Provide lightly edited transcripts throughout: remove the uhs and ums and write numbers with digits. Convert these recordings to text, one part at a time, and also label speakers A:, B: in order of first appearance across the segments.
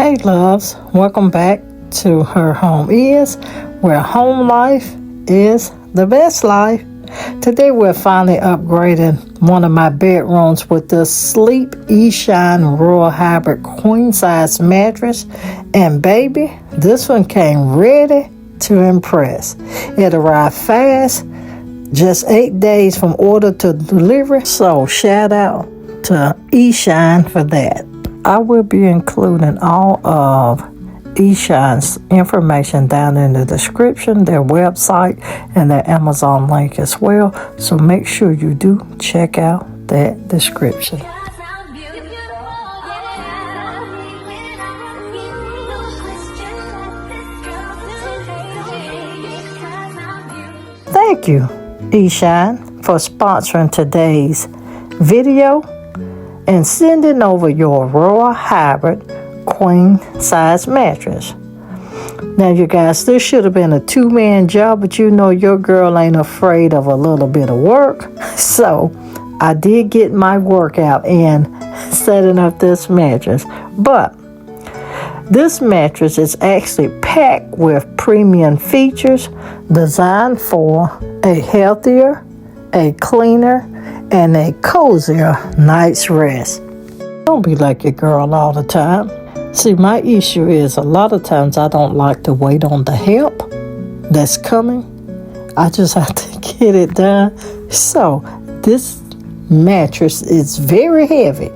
A: Hey loves, welcome back to Her Home Is, where home life is the best life. Today we're finally upgrading one of my bedrooms with this Sleep eShine Royal Hybrid Queen Size Mattress. And baby, this one came ready to impress. It arrived fast, just 8 days from order to delivery. So shout out to eShine for that. I will be including all of eShine's information down in the description, their website, and their Amazon link as well. So make sure you do check out that description. Thank you, eShine, for sponsoring today's video and sending over your Royal Hybrid Queen Size Mattress. Now you guys, this should have been a two-man job, but you know your girl ain't afraid of a little bit of work. So I did get my workout in setting up this mattress. But this mattress is actually packed with premium features designed for a healthier, a cleaner, and a cozier night's rest. Don't be like your girl all the time. See, my issue is a lot of times I don't like to wait on the help that's coming. I just have to get it done. So this mattress is very heavy.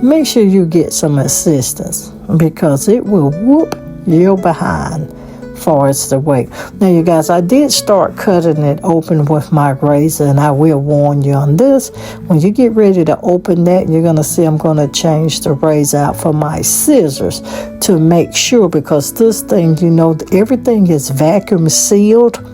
A: Make sure you get some assistance because it will whoop your behind far as the weight. Now you guys, I did start cutting it open with my razor, and I will warn you on this. When you get ready to open that, you're going to see I'm going to change the razor out for my scissors to make sure, because this thing, you know, everything is vacuum sealed.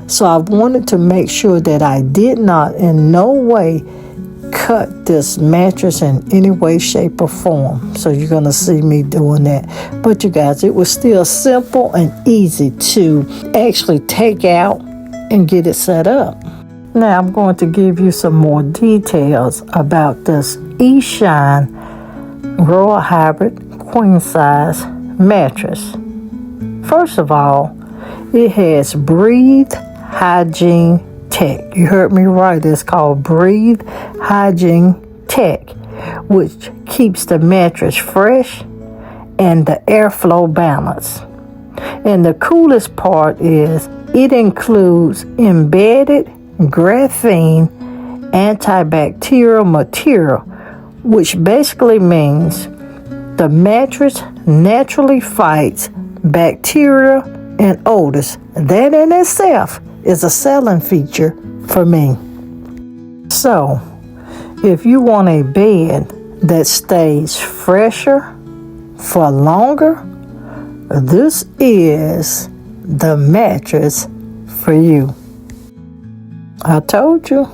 A: So I wanted to make sure that I did not in no way cut this mattress in any way, shape, or form. So you're going to see me doing that. But you guys, it was still simple and easy to actually take out and get it set up. Now I'm going to give you some more details about this eShine Royal Hybrid Queen Size Mattress. First of all, it has Breathe Hygiene Tech. You heard me right. It's called Breathe Hygiene Tech, which keeps the mattress fresh and the airflow balanced. And the coolest part is it includes embedded graphene antibacterial material, which basically means the mattress naturally fights bacteria and odors. That in itself is a selling feature for me. So, if you want a bed that stays fresher for longer, this is the mattress for you. I told you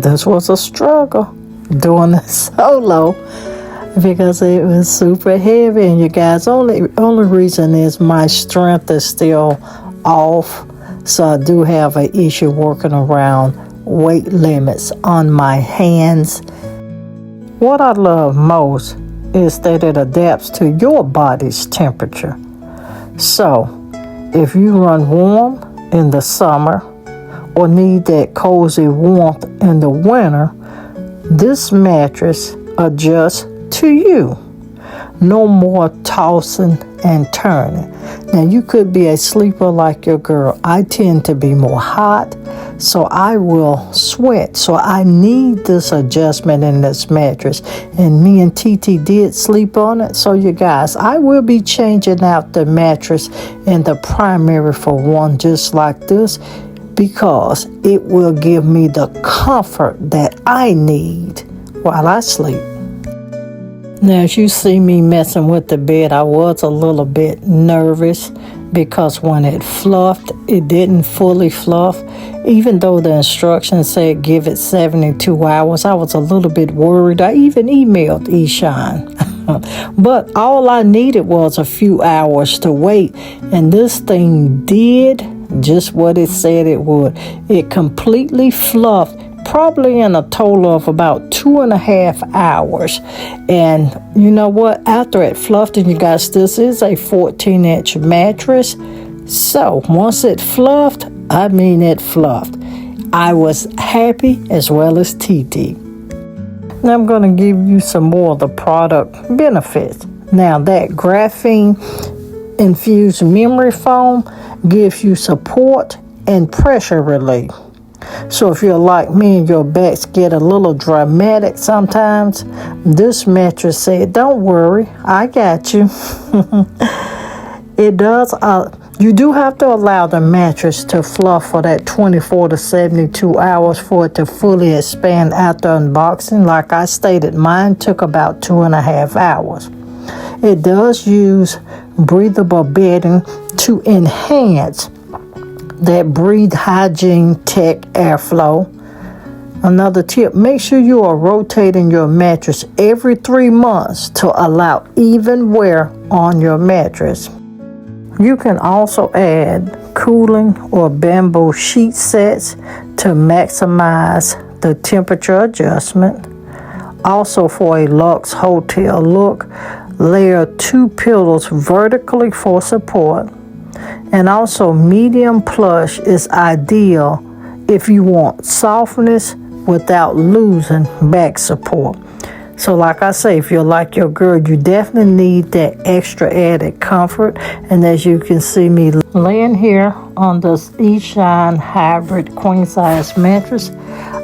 A: this was a struggle doing it solo because it was super heavy, and you guys, only reason is my strength is still off. So I do have an issue working around weight limits on my hands. What I love most is that it adapts to your body's temperature. So if you run warm in the summer or need that cozy warmth in the winter, this mattress adjusts to you. No more tossing and turning. Now, you could be a sleeper like your girl. I tend to be more hot, so I will sweat. So I need this adjustment in this mattress. And me and TT did sleep on it. So you guys, I will be changing out the mattress in the primary for one just like this, because it will give me the comfort that I need while I sleep. Now, as you see me messing with the bed, I was a little bit nervous because when it fluffed, it didn't fully fluff. Even though the instructions said give it 72 hours, I was a little bit worried. I even emailed eShine. But all I needed was a few hours to wait, and this thing did just what it said it would. It completely fluffed probably in a total of about 2.5 hours. And you know what? After it fluffed, and you guys, this is a 14-inch mattress. So once it fluffed, I mean it fluffed. I was happy as well as TT. Now I'm going to give you some more of the product benefits. Now that graphene-infused memory foam gives you support and pressure relief. So if you're like me and your backs get a little dramatic sometimes, this mattress said, don't worry, I got you. It does. You do have to allow the mattress to fluff for that 24 to 72 hours for it to fully expand after unboxing. Like I stated, mine took about 2.5 hours. It does use breathable bedding to enhance that Breathe Hygiene Tech airflow. Another tip, make sure you are rotating your mattress every 3 months to allow even wear on your mattress. You can also add cooling or bamboo sheet sets to maximize the temperature adjustment. Also, for a luxe hotel look, layer 2 pillows vertically for support. And also, medium plush is ideal if you want softness without losing back support. So like I say, if you're like your girl, you definitely need that extra added comfort. And as you can see me laying here on this eShine hybrid queen size mattress,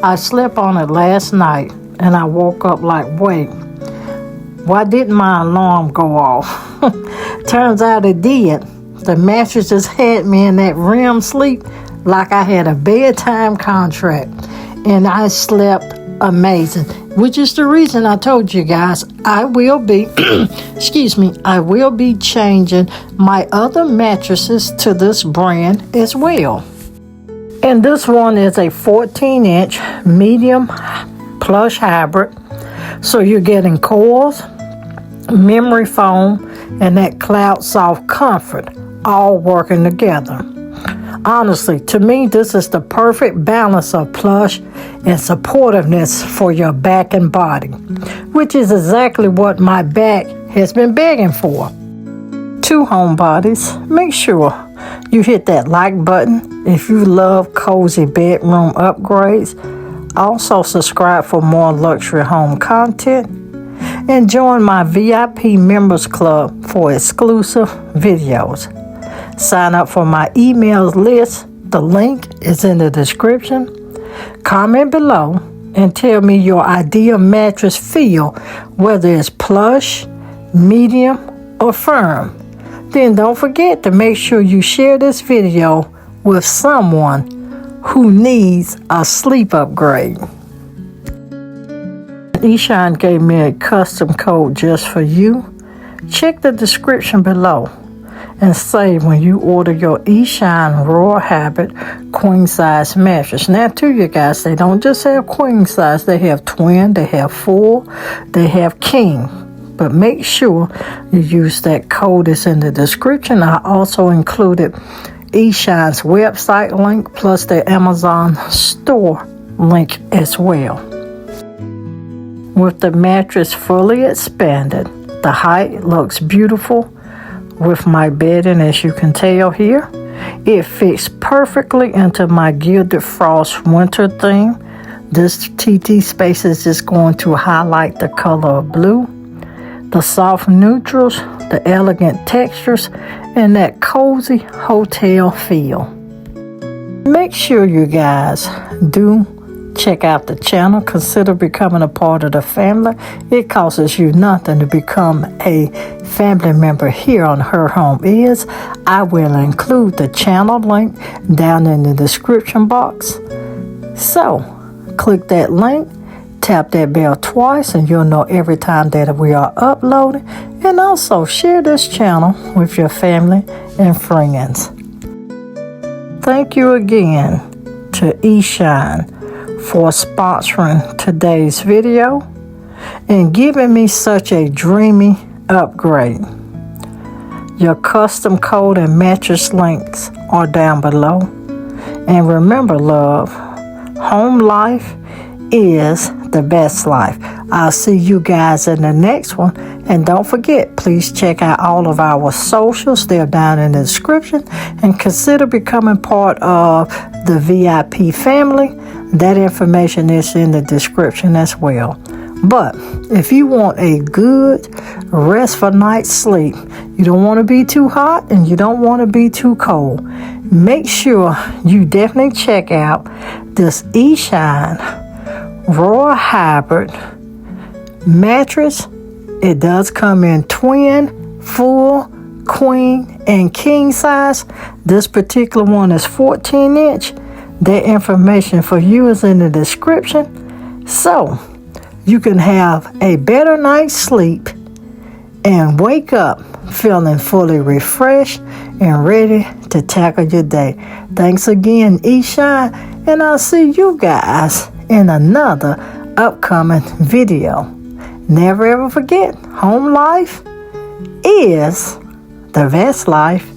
A: I slept on it last night and I woke up like, wait, why didn't my alarm go off? Turns out it did. The mattress just had me in that REM sleep like I had a bedtime contract. And I slept amazing, which is the reason I told you guys I will be I will be changing my other mattresses to this brand as well. And this one is a 14-inch medium plush hybrid. So you're getting coils, memory foam, and that cloud soft comfort all working together. Honestly, to me, this is the perfect balance of plush and supportiveness for your back and body, which is exactly what my back has been begging for. To homebodies, make sure you hit that like button if you love cozy bedroom upgrades. Also, subscribe for more luxury home content and join my VIP members club for exclusive videos. Sign up for my email list. The link is in the description. Comment below and tell me your ideal mattress feel, whether it's plush, medium, or firm. Then don't forget to make sure you share this video with someone who needs a sleep upgrade. eShine gave me a custom code just for you. Check the description below and save when you order your eShine Royal Habit queen size mattress. Now too, you guys, they don't just have queen size, they have twin, they have full, they have king. But make sure you use that code that's in the description. I also included eShine's website link plus their Amazon store link as well. With the mattress fully expanded, the height looks beautiful with my bedding, as you can tell here. It fits perfectly into my gilded frost winter theme. This TT space is just going to highlight the color of blue, the soft neutrals, the elegant textures, and that cozy hotel feel. Make sure you guys do check out the channel. Consider becoming a part of the family. It costs you nothing to become a family member here on Her Home Is. I will include the channel link down in the description box. So click that link, tap that bell twice, and you'll know every time that we are uploading. And also share this channel with your family and friends. Thank you again to eShine for sponsoring today's video and giving me such a dreamy upgrade. Your custom code and mattress links are down below. And remember, love, home life is the best life. I'll see you guys in the next one. And don't forget, please check out all of our socials. They're down in the description. And consider becoming part of the VIP family. That information is in the description as well. But if you want a good restful night's sleep, you don't want to be too hot and you don't want to be too cold, make sure you definitely check out this eShine Royal Hybrid mattress. It does come in twin, full, queen, and king size. This particular one is 14-inch. That information for you is in the description. So you can have a better night's sleep and wake up feeling fully refreshed and ready to tackle your day. Thanks again, eShine, and I'll see you guys in another upcoming video. Never ever forget, home life is the best life.